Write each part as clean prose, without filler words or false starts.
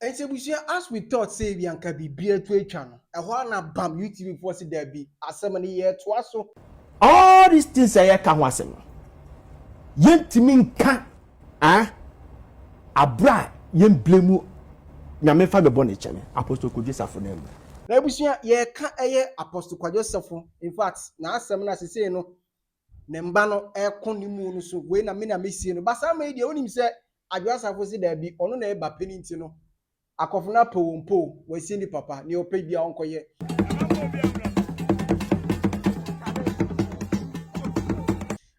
And so we say, as we thought, say we can be beer to a channel. A one bam YouTube for there be as so many years to so. All these things I can was yet to mean can abra yen blame nyame fa be bone cheme apostle Adwoa Safo na Na busia ye ka apostle Adwoa Safo. In fact, na asem na say no ne mba no ekonimu no so we na me sie no basa ma dia onim se Adwoa Safo si da bi ono na e ba peninti no akofo na powompo we si ni papa ni ope bia onkoye.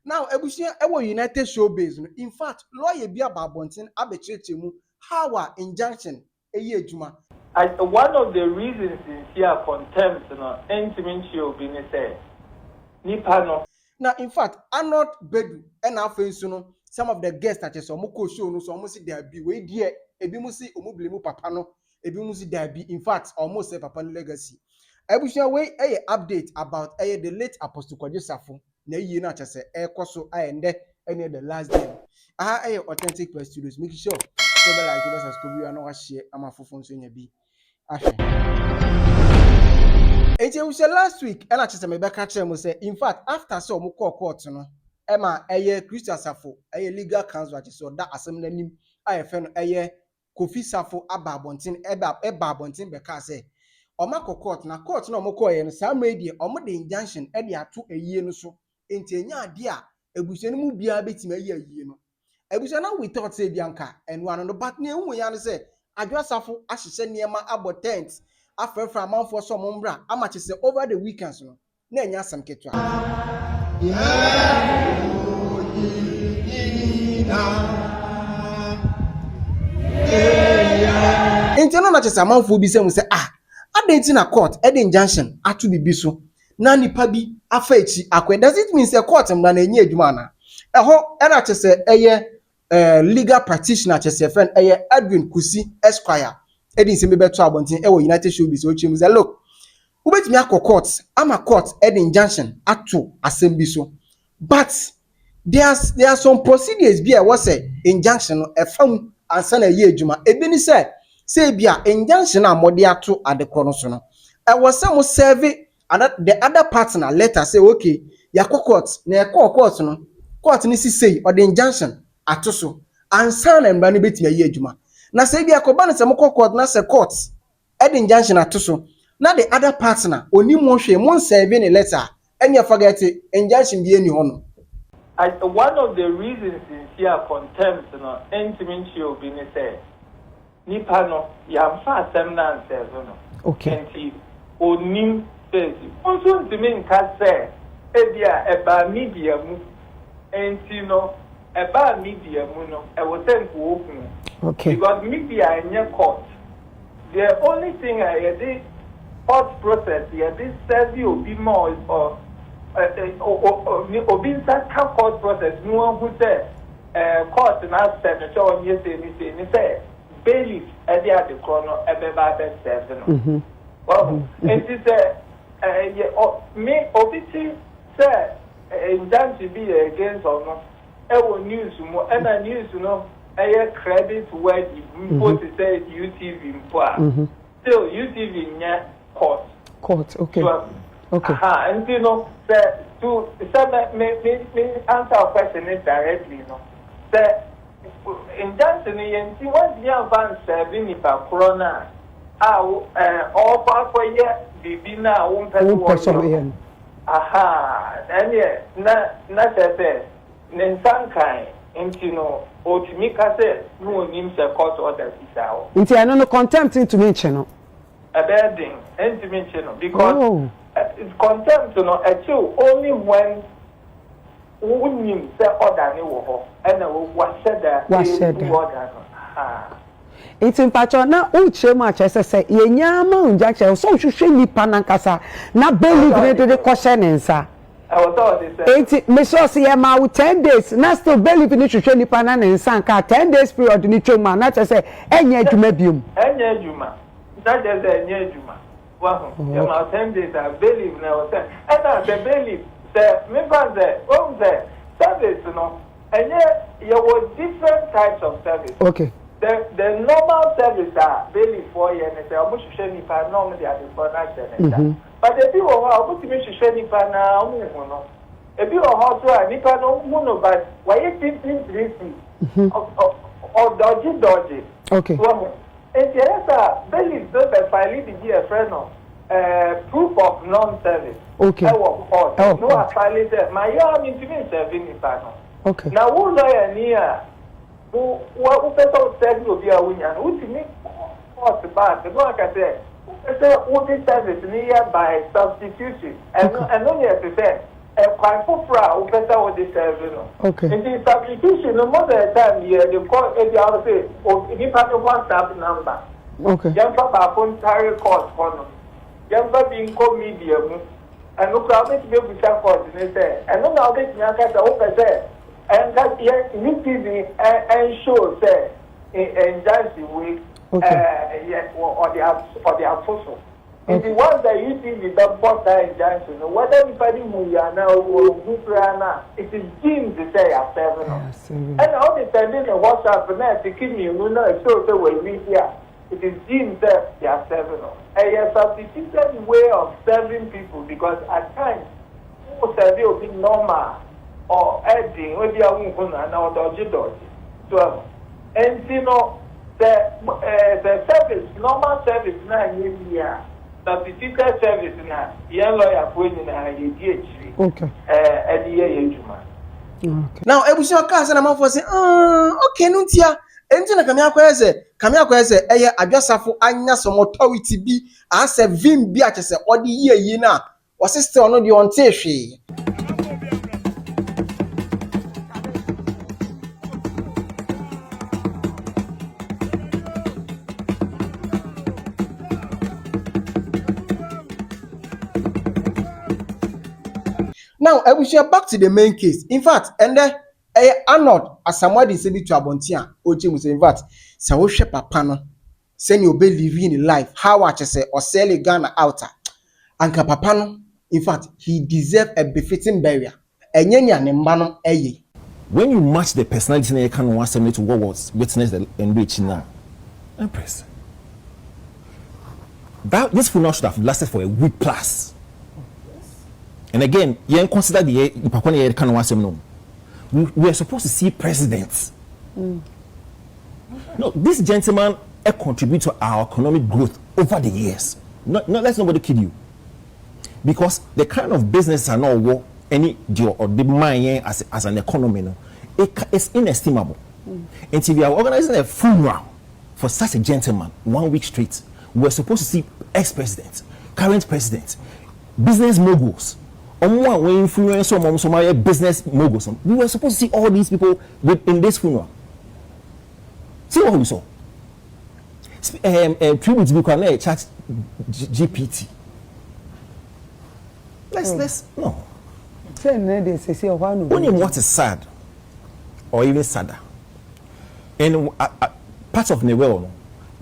Now ebusia ewo United Showbiz no. In fact, lawyer bia babontin abechechemu how our injunction eye adwuma. One of the reasons is here contempt no intimacy obi ni say nipa no. Now in fact, Arnold Bedu and afensu no some of the guests that so moko show no so almost there be we die ebi mu si omu blame papa no ebi mu si there be in fact almost say papa no legacy. Ebusia we update about the late Apostle Adwoa Safo na yi na chese ekoso ende any the last day. Authentic Press Studios make sure so be like give us subscribe and no share amafofo nso nya bi. We said last week, and I just me back at say, in fact, after so we call court, no, Emma, Christian Safo, legal counsel, so that assembly name, found Kofi Safo, Ababontin, Ebabontin, because say, or Marco court, na court no more and some media, or more the injunction, Edia 2 a year no so, into nya dear, a bushenu be a bit me a year, no. A bushana we thought say Bianca, and one on the back near we say, Adwoa Safo, as she said near my about tents. After from month for some umbra, how much is over the weekends? No, Nanya some ketwa. Internal matches a month will be saying, say, I didn't in a court, injunction, at to be biso. Nani pabi, a fetchy, does it mean a court and run a near Jumana? A whole, and I just say, legal practitioner, just a friend, Edwin Kusi, Esquire. Edin se me beto abontin United Showbiz o chemu say look who bet me akọ court am a court injunction ato assembly so but there are some procedures be was say injunction no e fam ansa na ye adwuma e bi ni say bia injunction amode ato adekro so no e was some serve and the other partner letter say okay yakọ court na yakọ court no court ni say or the injunction ato so ansa na mba ni betime ye adwuma. Na say bi akoba ne se moko court na se court injunction atoso na the other partner oni mo hwe mo serve in a letter enya forget injunction bi eni ho no. One of the reasons is here contempt no intimacy obi ni say nipa no ya fa asem na serve no okay enti onim say onso ntimi nka say ebia eba media mu enti no eba media mu no e wo say nko okun. Okay. Because media in your court, the only thing I did court process here, this says you be more or inside court process. No one who said court and I said so yes they say bailiff at the corner everybody says no. Well, and she said me obviously said injunction be against or not. News more and the news credit where the post says UTV still UTV near court. Okay. Okay. And you know, to me answer a question directly, you know. In Johnson, see once you have serving if a corona, all for year, be now one person. And yeah, not that Nansankai, and you know. O to me say no nim se court order isawo. Nti I no contempt into mention no. A bad thing, into mention no because contempt no actually only when nim se order ni wo ho and what said that order no. It's in patcho na uche ma chese say ye nyama unjache so hwehwe nipa nankasa na believe ne de question nsa. I was all this. 80 me so say ma 10 days na still believe ni hwehwe nipa na nsa ka 10 days period ni twoma na chese enye adwuma biom. Enye adwuma. That just enye adwuma. Wow. You ma 10 days I believe na say. And the believe say me ban say service no enye you were different types of service. Okay. the normal service daily 4 years and say almost should any pa no they are the financial but the people almost should any pa na no e bi o so ani pa no no but why you think or dodgy okay so and yes daily do the file the a friend of proof of non-service okay no file there my am into me serving pa no okay now who lawyer near who person said no be a winner who to me what's bad no like I said who this service near by substitution and only as I said quite for who better with this service okay in the substitution no more than time here they call every hour say oh if you have a WhatsApp number okay young papa phone carry court for young papa being called medium and look how much you be court and no now get me say and that yes, TV and show say in Jansi week or the apostle. It's the one that you see the doctor in Jansi. Whether anybody who are now or who are it is deemed to say a 7. And all the time in the WhatsApp and to keep me, you know, so when we here, it is deemed that they are 7. A substituted way of serving people because at times, people will be normal. Or adding when you are going to dodgy. So, and you know, the service, normal service now in here, substituted service now, young lawyer going in a DHV. Okay. At the year. Okay. Now, I wish your cousin and for say, okay, no, tia. Enti na kamia kwese Adwoa Safo anya some authority bi as a vim bi a chese odi yi na o sister no de on tehwe. Now, I will share back to the main case. In fact, and then Arnold, as somebody said to Abontia, Ochi was in fact, so we share papa send you be living in life. How much say or sell a Ghana outer. And papa in fact, he deserved a befitting burial. And mbano eye. When you match the personality in the Ghana Assembly to what was witnessed and reached now, Empress, this funeral should have lasted for a week plus. And again, you consider the Ghana Assembly. We are supposed to see presidents. No, this gentleman contribute to our economic growth over the years. Not let's nobody kid you. Because the kind of business are not what any or the mind as an economy, it's inestimable. And if we are organizing a funeral for such a gentleman 1 week straight, we're supposed to see ex-presidents, current presidents, business moguls. Influence some business moguls. We were supposed to see all these people in this funeral. See what we saw. Tribute to be chat GPT. Let's no. Only what is sad, or even sadder, and part of the world,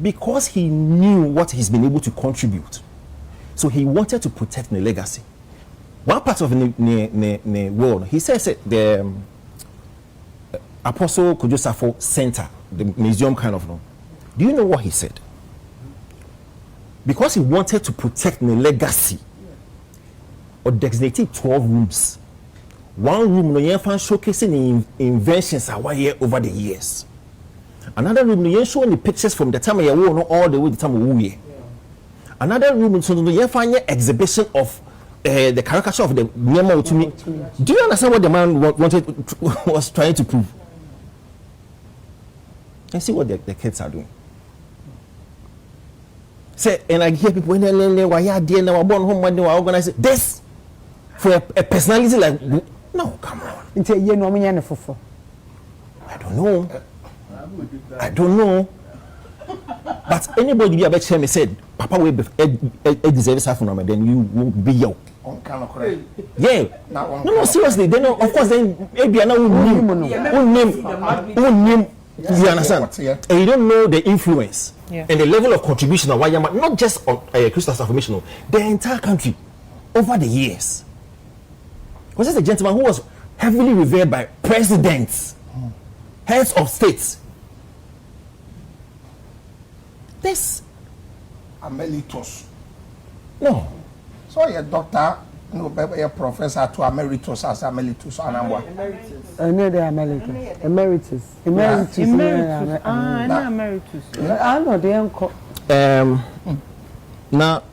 because he knew what he's been able to contribute, so he wanted to protect the legacy. One part of the world, he says the Apostle Adwoa Safo Center, the museum kind of no. Do you know what he said? Because he wanted to protect the legacy, or designated 12 rooms. One room no yen fan showcasing the inventions are here over the years. Another room no yen showing the pictures from the time we were all the way to the time we were. Another room so no yen fan exhibition of the caricature of the Nyama to me. Do you understand what the man was trying to prove? And see what the kids are doing. Say, and I hear people when they why are there now born home when they were organizing this for a personality like no, come on. I don't know. But anybody be about me said, Papa will deserve something, then you will be yo. Yeah. No, seriously. Then of course, then maybe I know name. You understand? And you don't know the influence and the level of contribution of Wayama, not just on Christian Affirmation, the entire country over the years. Was this a gentleman who was heavily revered by presidents, heads of states? This emeritus. no. So your doctor, no, a professor to emeritus as emeritus anamwa. Emeritus. I know the uncle. Now,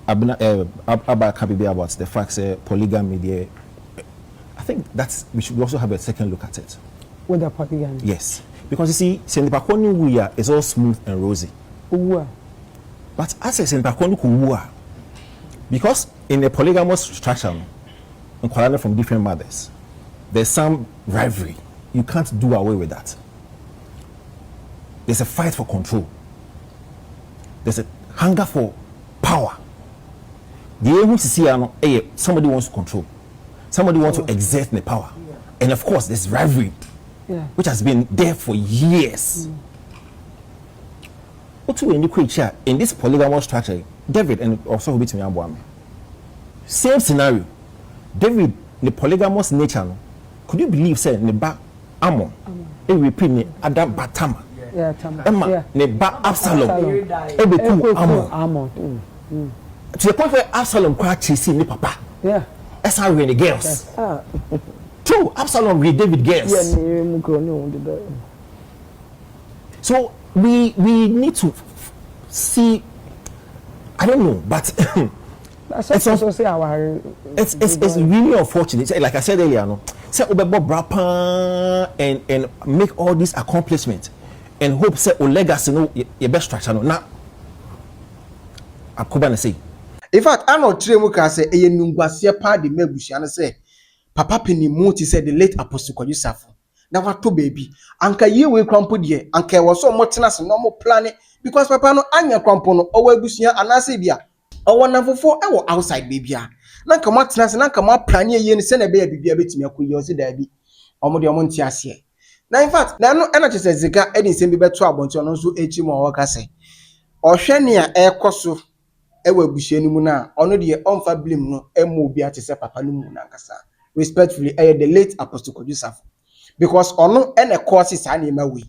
Abba can be about the fact that polygamy. I think we should also have a second look at it. With the polygamy. Yes, because you see, Senipakoni Wuya is all smooth and rosy. But as a Senipakoni Wuya, because in a polygamous structure, from different mothers, there's some rivalry. You can't do away with that. There's a fight for control. There's a hunger for power. Somebody wants to control. Somebody wants to exert the power. And of course, there's rivalry, which has been there for years. In this polygamous structure, David and also same scenario. David, the polygamous nature, could you believe, say, the back Ammon, a repeat ne Adam Batama, Emma, ne back Absalom, Ammon. To the point where Absalom cried chasing the papa. Yeah. That's how we the girls. True, Absalom read David girls. So we need to see. I don't know, but it's really unfortunate. Like I said earlier, no. Say Obebo Brapa and make all these accomplishments and hope say o legacy no your best structure no. Now, I'm say. In fact, Arnold Tremuka say eye nungwasia pa de mebusia na say papa Abena Moet said the late Apostle Adwoa Safo. Na wato baby. Anka ye we kwampo de anka wo so motena se no mo plan because papa no anya kwampo no owa abusia anase bia owo namfofo e wo outside baby a. Na nka motena se na nka ma plan ye ni se na be ya bibia betimi akoyi o se da bi. Omo de omo nti ase. Na in fact, na no na chese Zigah edi nsem bi beto abonti ono so echi mo wo ka se. Ohwe ne a ekoso ewe abusia ni mu na ono de onfa blame no emo obi ate se papa no mu na nkasa. Respectfully, the late Apostle Adwoa Safo. Because ono ene courses anima we.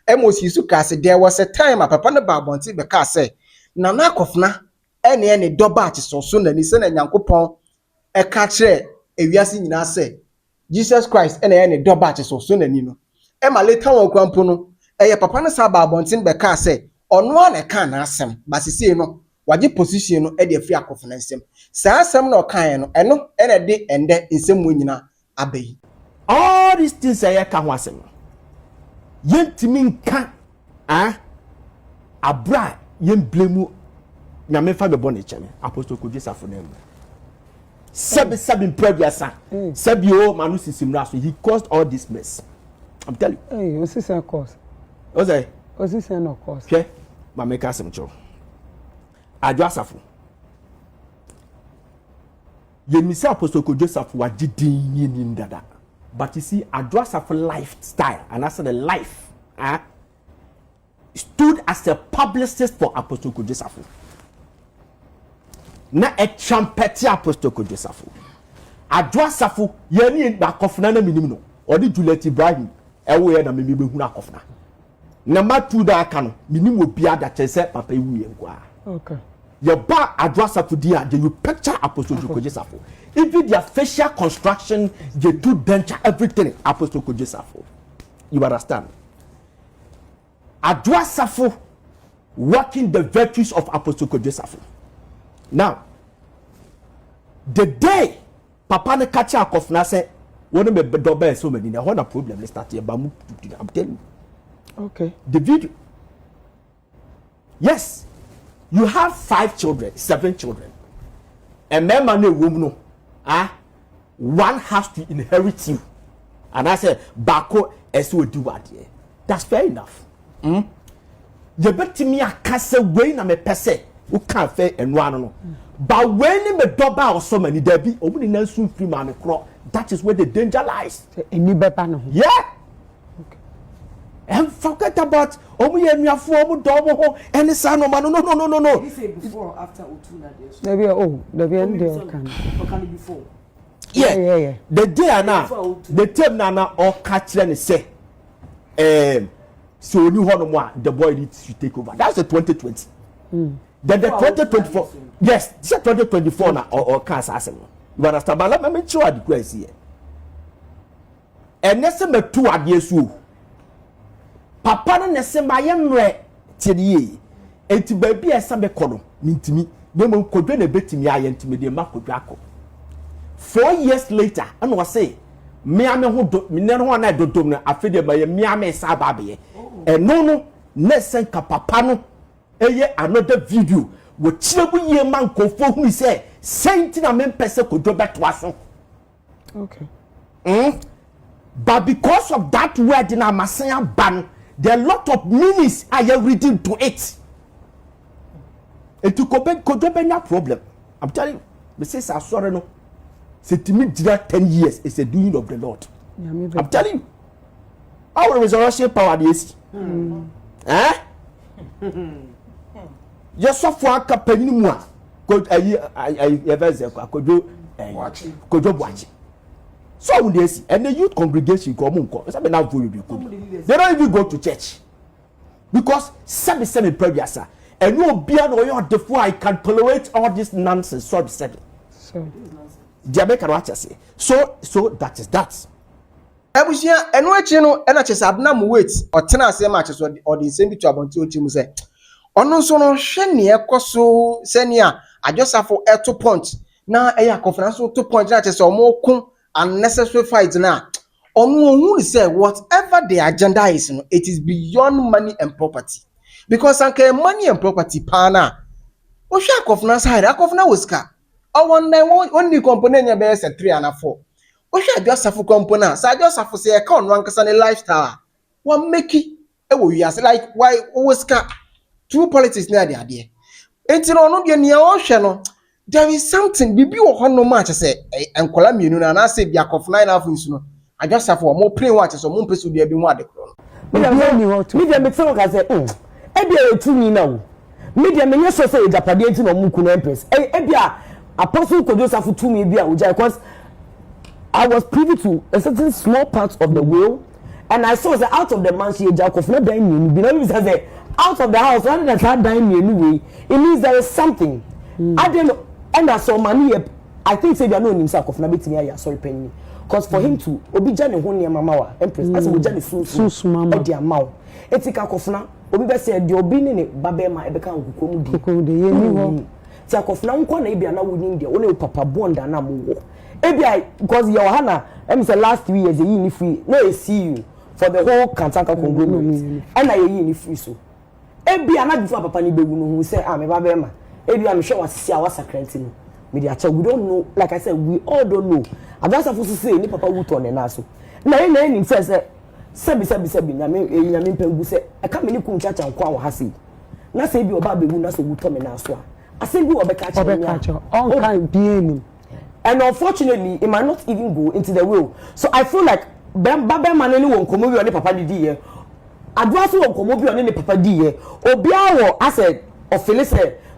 Emos yisu ka se there was a time a papa no ba bonti be ka se na na akofna ene doba ate so na ni se na Nyankopɔn e ka kire ewiase nyina se Jesus Christ ene doba ate so na ni no. E ma later won kwampo no papa no sa ba bonti be ka se ono na ka na asem basisi no waje position no de afi akofna nsem saa asem na okan no eno ene de ende nsem mo nyina abai. All these things I can was him. Yentimin can abra yen blame na me fa be born cheme Apostle Adwoa Safo name. Seven previous Sebio manu sisimra so he caused all this mess. I'm telling you. Hey, what's this cause? What's that? What's this no cause? Okay, ma make us some cho. Adwoa Safo. Yemisa Apostle Adwoa Safo wa didin yin dada. But you see, Adwoa Safo lifestyle, and I said the life, stood as a publicist for Apostle Adwoa Safo. Na a trumpet Apostle Adwoa Safo. Adwoa Safo, yeni ba kofna na minimum. Odi Juliet Ibrahim, ewe na mimi be huna kofna. Number 2 da aka no, minimum obi ada chese papa ewu ye nkwa. Okay. Your bar Adwoa Safo dia, you picture Apostle Adwoa Safo. Even their facial construction, they do denture everything. Apostle Adwoa Safo. You understand? Adwoa Safo working the virtues of Apostle Adwoa Safo. Now, the day Papa ne catch a kofna say, "One of the double so many. Now, one a problem. Let's start here. I'm telling you. Okay. The video. Yes, you have 5 children, 7 children, and men man woman no. One has to inherit you. And I said, Bako SO do what here. That's fair enough. You bet me a castle way na me pese who can't fair and one no. But when me doba or so many there be only soon free man crow. That is where the danger lies. Yeah. Okay. And forget about and son no no. He say before or after Otuna days. There be Before. Yeah. The day now, the term now all catch and say, So only one more the boy needs to take over. That's the 2020. Then the 2024. Yes, this is 2024 now or cancer. You understand? But let me show you the question here. And next me two ideas you. Papa no nese ma yemre tiye. Enti baby esa be kono mintimi. Me mo kodwe na betimi aye ntimi de ma kodwe akọ. 4 years later, I was say, me ame ho do me ne ho na dodom na afede ma ye me ame sa ba be. No nesen ka papa no eye another video wo chirebu ye man kofo hu say senti na me pese kodwe beto aso. Okay. But because of that word in our Messiah ban, there are a lot of meanings I am reading to it. And to could be no problem. I'm telling you, me say sorry no. Say to me 10 years is a doing of the Lord. Yeah, I'm telling you. Our resurrection power is. Eh? Just so for a company moi. Could I could do watch. So when they see and the youth congregation come on, they don't even go to church because semi prayer sir. And no beyond or therefore I can tolerate all this nonsense. So said. Jamaica what I say. So that is that. Ebusia eno achi no ena chese Abena Moet otena ase ma chese or the same to abonti ochimu say ono nso no hwe ne ekoso senia Adwoa Safo eto punch na eya conference to punch na chese omokun unnecessary fight na who say whatever the agenda is, it is beyond money and property. Because money and property pana o share conference hide akofna woska o one new component ya be say 3 and 4 o share Adwoa Safo component sa Adwoa Safo say e ka on ankasa ne lifestyle one make e wo wiase like why woska true politics na dey ade enti no de ne o hwe no. There is something bibi wo hono match say enkola mienu na na say bia kof 9 half nsu no Adwoa Safo mo play watch so mo pesu bia bi mu ade kro no media me tell ka say e bia etumi na wo media me nyeso say Japade enti no mu ku no Empress e bia apostle Adwoa Safo tumi bia wo because I was privy to a certain small part of the will and I saw that out of the man she Jacob no dan mienu bi na we say out of the house rather than that dan mienu way it means there is something I don't know. And I saw money. I think say they know himself of na betimi aya sorry penny. Cause for him to obi jane ho ne mama wa Empress as we jane so mama e dia mawo. Etika kofna obi be say de obi ne babe ma e be kan kokomu de ye ni ho. Ti akofna nko na e bia na woni de woni papa bonda na mo wo. E bia because your hana em say last 3 years e yi ni free. No e see you for the whole Kantanka conglomerate. And na ye yi ni free so. E bia na before papa ni be wu no hu say me babe ma maybe I'm sure what's our secretary. Media we don't know, like I said, we all don't know. Adwoa Safo say, ni papa woot on and so. Na him says, Sebi, Yami Pengu say, I can't really come church and kwa hasi. Na say be oba be wu na so woot on and so. I say be oba catch all kind being. And unfortunately, it might not even go into the will. So I feel like Babe Maneni won't come over on the papa di here. Adwoa Safo won't come over on the papa di here. Obiawo, I said, or Phyllis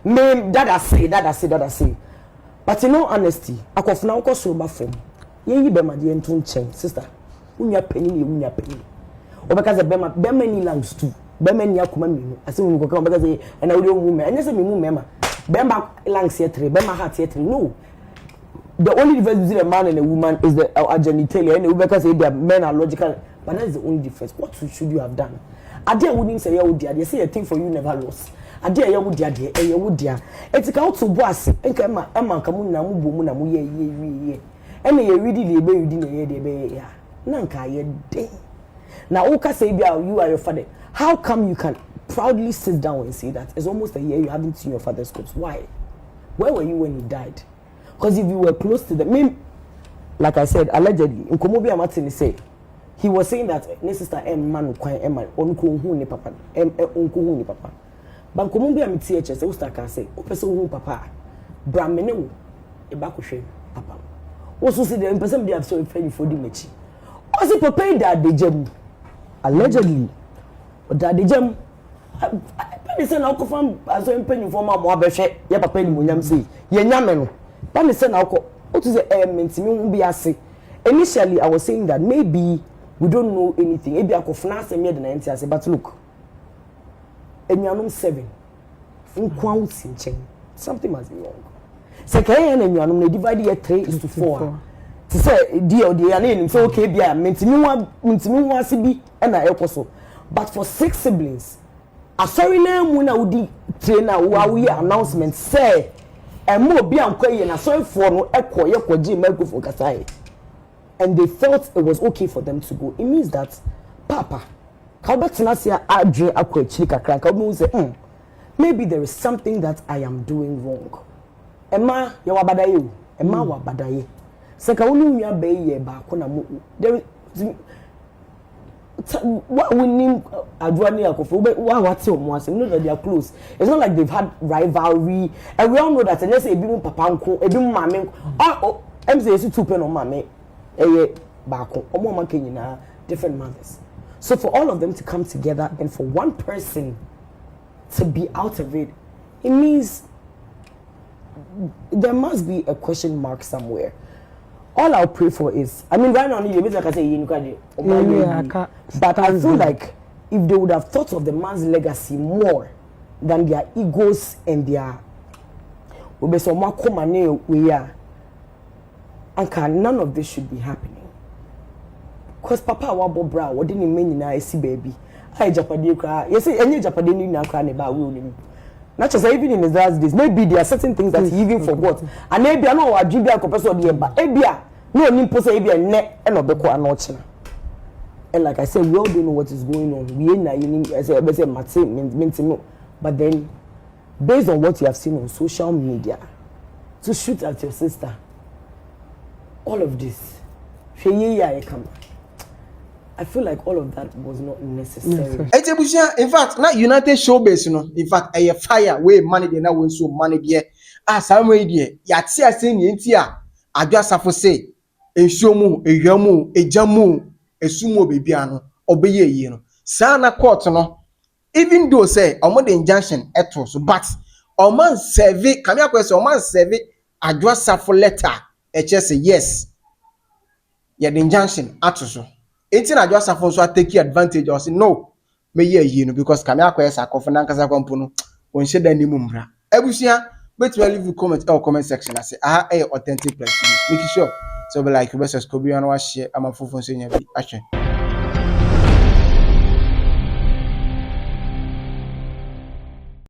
me that I say. But in all honesty, akofna uko so ba fom. Ye yi be ma de entu nchen, sister. Unya penny. Obeka say bema ni langs too. Bema ni akoma minu. Ase unu ko ka obeka say na uri omu me. Anya say me mu me ma. Bema langs here 3, bema heart here 3. No. The only difference between a man and a woman is the genitalia. And obeka say they men are logical, but that is the only difference. What should you have done? Adia wouldn't say they say a thing for you never lost. Adia ya wudi ade ya wudi a etika otu bo ase enka ma nka mu na mu bo mu na mu ye ene ye widi de be widi na ye de be ya na nka ye de na uka say bia you are your father. How come you can proudly sit down and say that it's almost a year you haven't seen your father's corpse? Why? Where were you when he died? Because if you were close to them, like I said, allegedly Nkomobi Amatini say he was saying that ne sister man kwan man onko hu ni papa onko hu ni papa. Bankomu bi amiti eche se usta ka say o pese hu papa bra mene wo e ba ko hwe papa wo so si de pese bi abso e fani fodi mechi o si papa da de jam allegedly o da de jam pa se na ko fam aso empani fo ma mo abehwe ye papa ni monyam sei ye nyame no pa se na ko o to say mentimi hu bi ase. Initially I was saying that maybe we don't know anything. Maybe I could finance me the 90 but look, enuanom 7 nkwa usi nchen something must be wrong se kaye na enuanom na divide here 3:4 ti say deal ya na enim say okay bia mentimi ho ase bi na ekoso but for 6 siblings asori na mu na udi train na we announcement say emo obi ankwaye na sorry for no ekoye kwaji microphone kasai and they felt it was okay for them to go. It means that papa maybe there is something that I am doing wrong. Emma yawabadaye Emma wabadaye seka wonu nwa beye ba ko na mo there what we need Adwoa ni akofo what you know that they are close. It's not like they've had rivalry and we all know that let's say ebi mu papa nko ebi mu mame oh em say you two pen on mame bako omo manke nyina different mothers. So for all of them to come together and for one person to be out of it, it means there must be a question mark somewhere. All I'll pray for is, I mean, right now, like I say, but I feel like if they would have thought of the man's legacy more than their egos and their, none of this should be happening. Because Papa wabo bra, what didn't mean na see baby. I Japade cry. You say any Japade ni na cry about will. Not just even in his last days. Maybe there are certain things that he even forgot. And maybe I know what Jibia Copeso de but Ebia no nimpo say Ebia net and obeko anochina. And like I said, we all don't know what is going on. We ain't na I say Mate, but then based on what you have seen on social media, to shoot at your sister, all of this. I feel like all of that was not necessary. In fact, not United Showbase, you know. In fact, a fire where money they now win so money there. Some way there. Yati a saying yentia. Adwoa Safo say, a shomu, a yamu, a jamu, a sumo babyano, obeye ye no. Sana court no. Even though say omo the injunction etos, but oman serve, come here question, oman serve Adwoa Safo letter. Just say yes. Yeah, the injunction atoso. Anything Adwoa Safo so take advantage or say no. Me ye no because kamia kwesa akofo kasa kwampo on sheda ni mumbra. Ebusia bet we leave comment or comment section I say authentic press. Make sure so be like you best subscribe and share am fofo so nya bi.